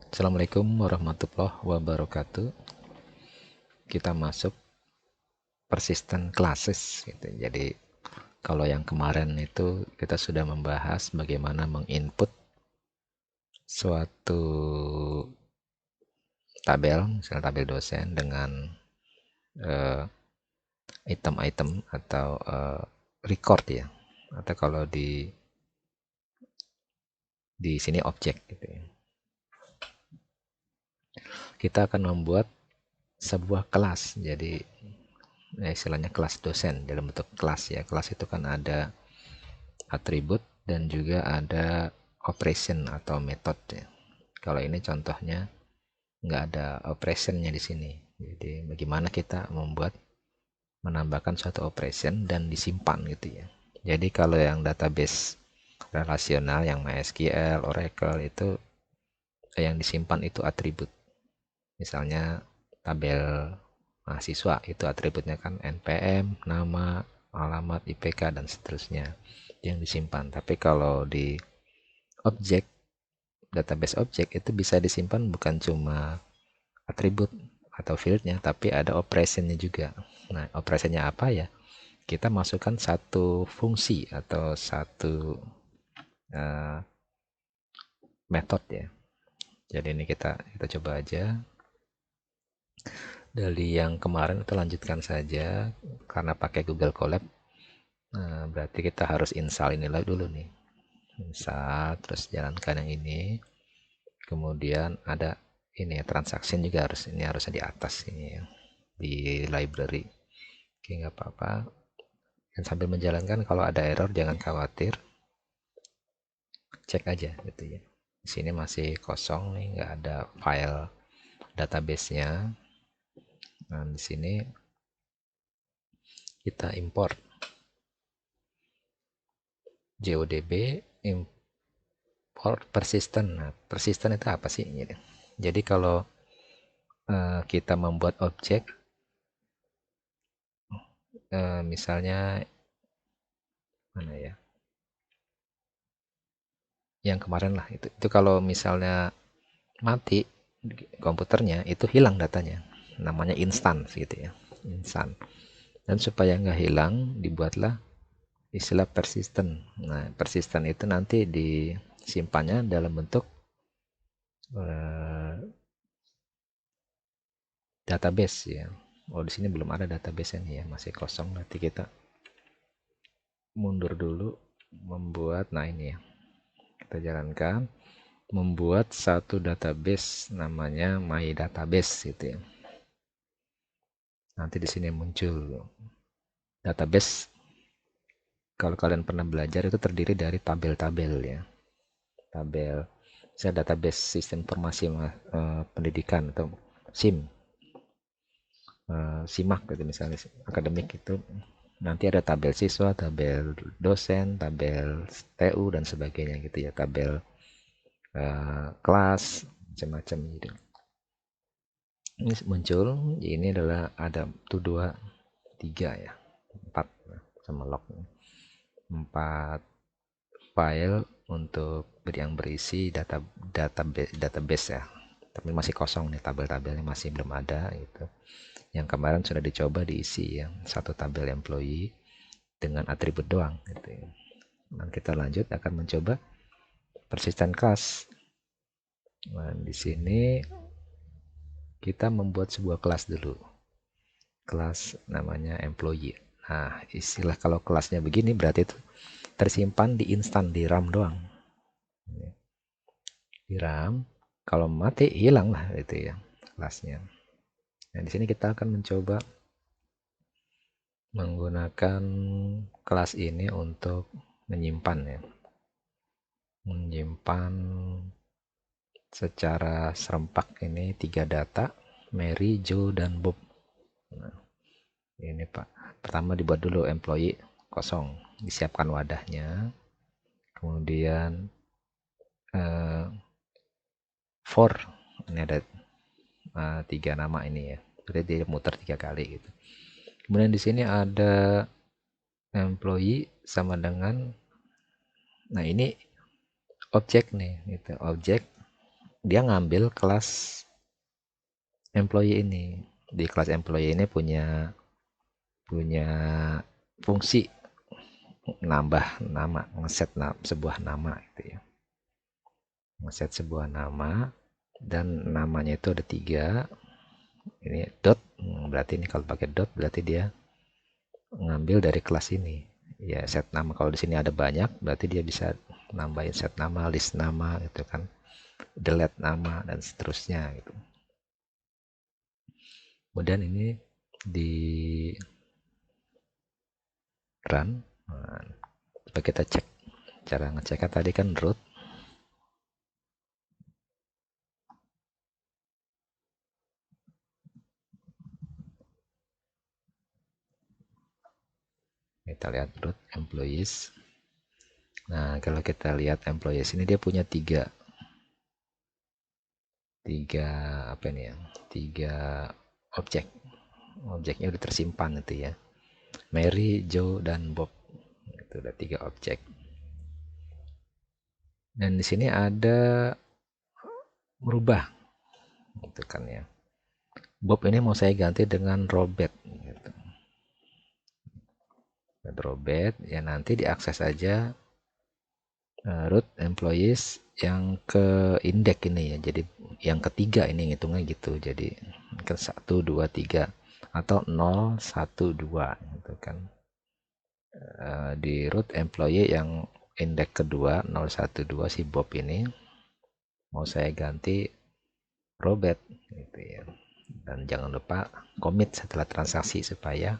Assalamualaikum warahmatullahi wabarakatuh. Kita masuk persistent classes gitu. Jadi kalau yang kemarin itu kita sudah membahas bagaimana menginput suatu tabel, misalnya tabel dosen dengan eh, item-item atau record ya. Atau kalau di sini objek gitu ya. Kita akan membuat sebuah kelas. Jadi istilahnya kelas dosen dalam bentuk kelas ya. Kelas itu kan ada atribut dan juga ada operation atau metode. Kalau ini contohnya nggak ada operationnya di sini. Jadi bagaimana kita menambahkan suatu operation dan disimpan gitu ya. Jadi kalau yang database relasional yang MySQL, Oracle itu yang disimpan itu atribut. Misalnya tabel mahasiswa itu atributnya kan NPM, nama, alamat, IPK dan seterusnya yang disimpan. Tapi kalau di objek, database objek itu bisa disimpan bukan cuma atribut atau fieldnya, tapi ada operationnya juga. Nah, operationnya apa ya? Kita masukkan satu fungsi atau satu uh, metode ya. Jadi ini kita coba aja. Dari yang kemarin kita lanjutkan saja karena pakai Google Colab. Nah, berarti kita harus install ini dulu nih. Install, terus jalankan yang ini. Kemudian ada ini ya, transaction juga harusnya di atas ini ya, di library. Oke, nggak apa-apa. Dan sambil menjalankan kalau ada error jangan khawatir, cek aja gitu ya. Di sini masih kosong nih, nggak ada file database-nya. Nah, di sini kita import JODB import persistent. Nah, persistent itu apa sih? Jadi kalau kita membuat objek, misalnya mana ya? Yang kemarin lah itu kalau misalnya mati komputernya itu hilang datanya, namanya instan gitu ya, instan. Dan supaya nggak hilang dibuatlah istilah persistent. Nah, persistent itu nanti disimpannya dalam bentuk uh, database ya. Oh, di sini belum ada database nih ya, masih kosong. Nanti kita mundur dulu membuat. Nah, ini ya, kita jalankan membuat satu database namanya my database gitu ya. Nanti di sini muncul database. Kalau kalian pernah belajar itu terdiri dari tabel-tabel ya. Tabel saya database sistem informasi pendidikan atau SIM. SIMAK gitu misalnya akademik itu nanti ada tabel siswa, tabel dosen, tabel TU dan sebagainya gitu ya, tabel kelas macam-macam gitu. Ini muncul, ini adalah ada 2, 3 ya, 4 sama log 4 file untuk yang berisi database ya, tapi masih kosong nih, tabel-tabelnya masih belum ada gitu. Yang kemarin sudah dicoba diisi yang satu tabel employee dengan atribut doang gitu ya. Dan kita lanjut akan mencoba persistent class. Nah, di sini kita membuat sebuah kelas dulu, kelas namanya employee. Nah, istilah kalau kelasnya begini berarti itu tersimpan di instan di RAM doang, di RAM. Kalau mati hilang lah itu ya kelasnya. Nah, di sini kita akan mencoba menggunakan kelas ini untuk menyimpan ya, menyimpan secara serempak ini 3 data, Mary, Joe, dan Bob. Nah, ini Pak, pertama dibuat dulu employee kosong, disiapkan wadahnya, kemudian for, ini ada 3 nama ini ya, berarti dia muter 3 kali gitu. Kemudian di sini ada employee sama dengan, nah ini objek nih, gitu. Objek dia ngambil kelas employee ini. Di kelas employee ini punya punya fungsi nambah nama, ngeset sebuah nama gitu ya. Ngeset sebuah nama, dan namanya itu ada 3. Ini dot, berarti ini kalau pakai dot berarti dia ngambil dari kelas ini. Ya, set nama. Kalau di sini ada banyak, berarti dia bisa nambahin set nama, list nama gitu kan. Delete nama dan seterusnya gitu. Kemudian ini di run. Nah, coba kita cek. Cara ngeceknya tadi kan root. Kita lihat root employees. Nah, kalau kita lihat employees ini dia punya tiga apa ini ya? 3 objek. Objeknya udah tersimpan itu ya. Mary, Joe, dan Bob. Itu ada 3 objek. Dan di sini ada merubah, gitu kan ya. Bob ini mau saya ganti dengan Robert. Gitu. Robert, ya nanti diakses aja root employees yang ke index ini ya. Jadi yang ketiga ini ngitungnya gitu. Jadi ke 1, 2, 3 atau 0, 1, 2 gitu kan. Di root employee yang indeks kedua 0, 1, 2 si Bob ini mau saya ganti Robert gitu ya. Dan jangan lupa commit setelah transaksi supaya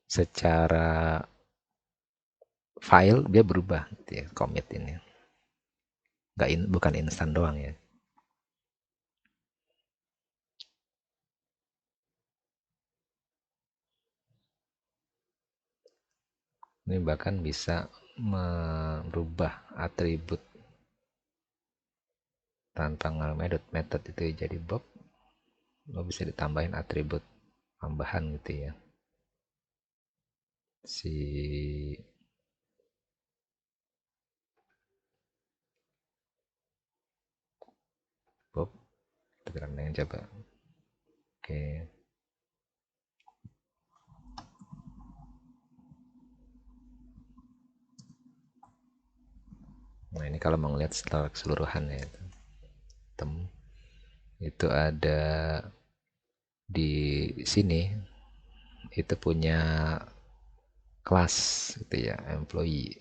secara file dia berubah gitu ya, commit ini. Bukan instan doang ya. Ini bahkan bisa merubah atribut tanpa ngambil method itu jadi Bob. Lo bisa ditambahin atribut tambahan gitu ya. Si Bob, kita yang coba. Oke. Nah, ini kalau mau ngeliat setelah keseluruhan ya. Itu ada di sini itu punya kelas gitu ya, employee.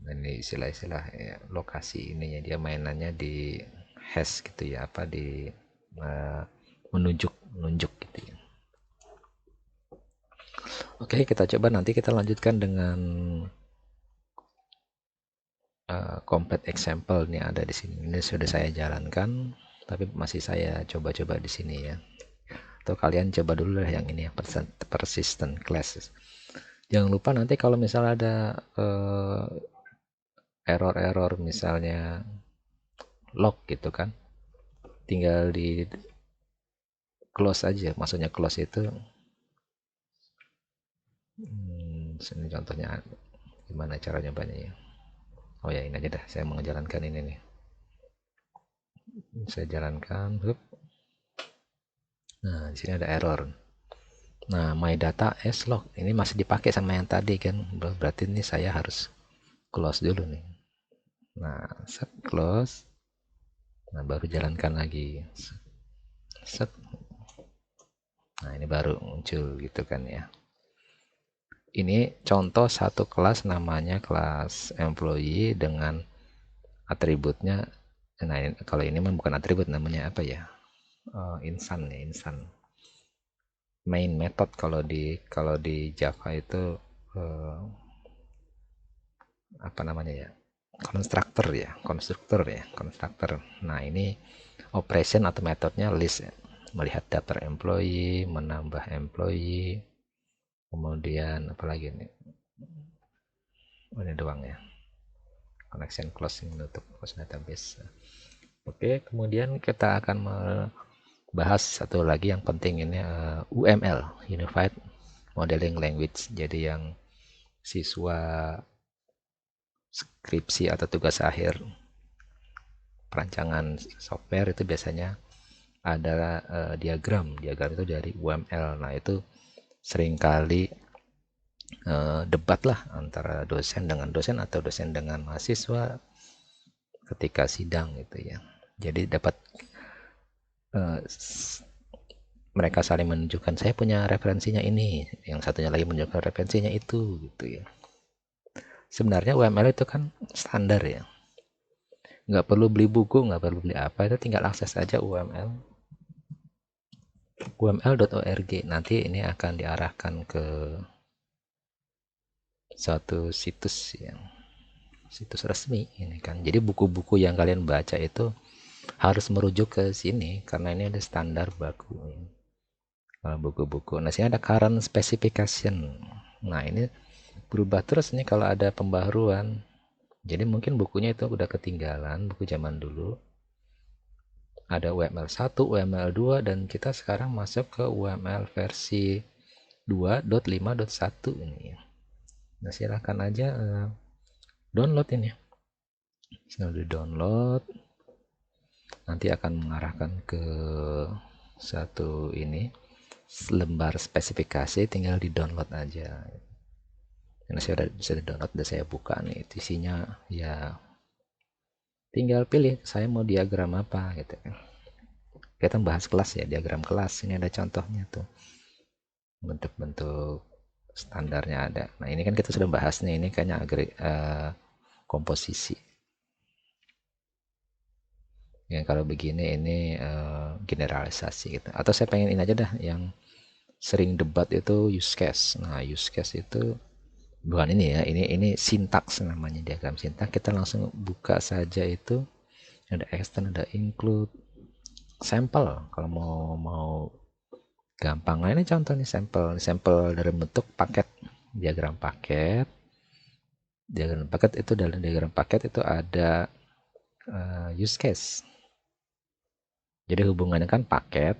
Ini istilah-istilah ya, lokasi ininya dia mainannya di hash gitu ya, apa di menunjuk gitu ya. Oke, kita coba nanti kita lanjutkan dengan complete example. Ini ada di sini. Ini sudah saya jalankan, tapi masih saya coba-coba di sini ya. Atau kalian coba dulu lah yang ini ya, persistent classes. Jangan lupa nanti kalau misalnya ada error-error misalnya log gitu kan, tinggal di close aja. Maksudnya close itu sini contohnya gimana cara nyobanya ya. Oh ya, ini aja dah, saya menjalankan ini nih. Saya jalankan. Nah, di sini ada error. Nah, my data as log ini masih dipakai sama yang tadi kan. Berarti ini saya harus close dulu nih. Nah, set close. Nah, baru jalankan lagi. Set. Nah, ini baru muncul gitu kan ya. Ini contoh satu kelas namanya kelas employee dengan atributnya. Nah, kalau ini mah bukan atribut, namanya apa ya? Insan ya, insan. Main method kalau di Java itu apa namanya ya? Konstruktor ya, konstruktor. Nah, ini operation atau metodenya list ya. Melihat daftar employee, menambah employee, kemudian apa lagi nih? Ini doang ya. Connection closing untuk close database. Oke, kemudian kita akan bahas satu lagi yang penting ini UML, Unified Modeling Language. Jadi yang siswa skripsi atau tugas akhir perancangan software itu biasanya ada diagram itu dari UML. Nah itu seringkali debat lah antara dosen dengan dosen atau dosen dengan mahasiswa ketika sidang gitu ya. Jadi dapat mereka saling menunjukkan saya punya referensinya ini, yang satunya lagi menunjukkan referensinya itu gitu ya. Sebenarnya UML itu kan standar ya, nggak perlu beli buku, nggak perlu beli apa, itu tinggal akses aja uml.org. Nanti ini akan diarahkan ke suatu situs resmi ini kan. Jadi buku-buku yang kalian baca itu harus merujuk ke sini karena ini ada standar baku. Kalau buku-buku, nah sini ada current specification. Nah ini berubah terus nih kalau ada pembaharuan. Jadi mungkin bukunya itu udah ketinggalan, buku zaman dulu. Ada UML 1, UML 2, dan kita sekarang masuk ke UML versi 2.5.1 ini. Nah silahkan aja download ini. Sudah di download, nanti akan mengarahkan ke satu ini lembar spesifikasi, tinggal di download aja. Ini saya udah bisa di download, udah saya buka nih, isinya ya tinggal pilih saya mau diagram apa gitu. Kita bahas kelas ya, diagram kelas. Ini ada contohnya tuh, bentuk-bentuk standarnya ada. Nah ini kan kita sudah bahas nih, ini kayaknya komposisi. Ya kalau begini ini generalisasi gitu. Atau saya pengen ini aja dah, yang sering debat itu use case. Nah use case itu bukan ini ya, ini sintaks namanya, diagram sintaks. Kita langsung buka saja itu, ada extend, ada include, sampel kalau mau gampang. Nah ini contoh nih, sampel dari bentuk paket, diagram paket. Diagram paket itu, dalam diagram paket itu ada use case. Jadi hubungannya kan paket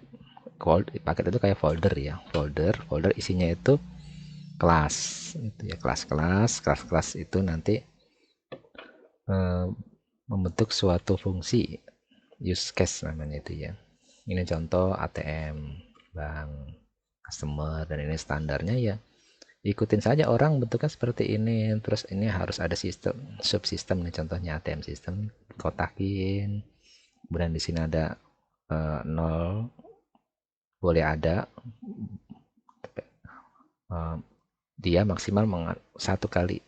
itu kayak folder ya, folder isinya itu kelas itu ya, kelas itu nanti membentuk suatu fungsi, use case namanya itu ya. Ini contoh ATM, bank, customer, dan ini standarnya ya ikutin saja, orang bentuknya seperti ini. Terus ini harus ada sistem subsistem nih, contohnya ATM sistem, kotakin. Kemudian di sini ada 0 boleh ada, dia maksimal satu kali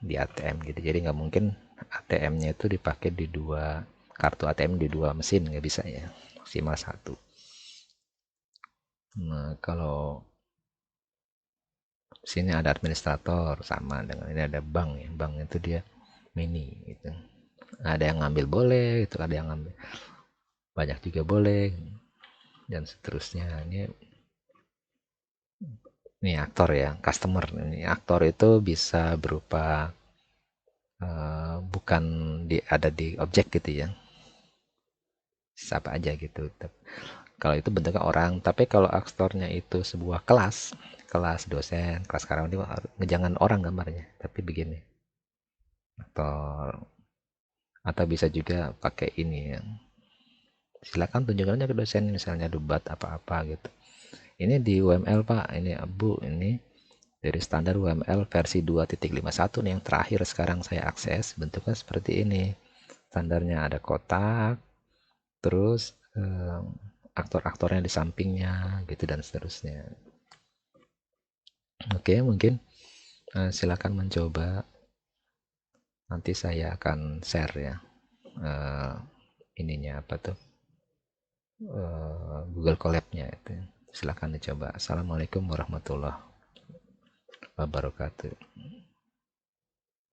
di ATM gitu. Jadi nggak mungkin ATM-nya itu dipakai di dua kartu ATM di dua mesin, nggak bisa ya, maksimal satu. Nah kalau sini ada administrator, sama dengan ini ada bank ya, bank itu dia mini gitu. Ada yang ngambil boleh itu, ada yang ngambil banyak juga boleh, dan seterusnya. Ini aktor ya, customer. Ini aktor itu bisa berupa bukan ada di objek gitu ya, siapa aja gitu. Kalau itu bentuknya orang. Tapi kalau aktornya itu sebuah kelas dosen, kelas karyawan, ini jangan orang gambarnya, tapi begini, aktor. Atau bisa juga pakai ini ya, silakan tunjukkan aja ke dosen, misalnya debat apa-apa gitu. Ini di UML Pak, ini Bu, ini dari standar UML versi 2.51 nih, yang terakhir sekarang saya akses, bentuknya seperti ini. Standarnya ada kotak, terus aktor-aktornya di sampingnya gitu, dan seterusnya. Oke, mungkin silakan mencoba. Nanti saya akan share ya ininya apa tuh, Google Colab-nya itu. Silakan dicoba. Assalamualaikum warahmatullahi wabarakatuh.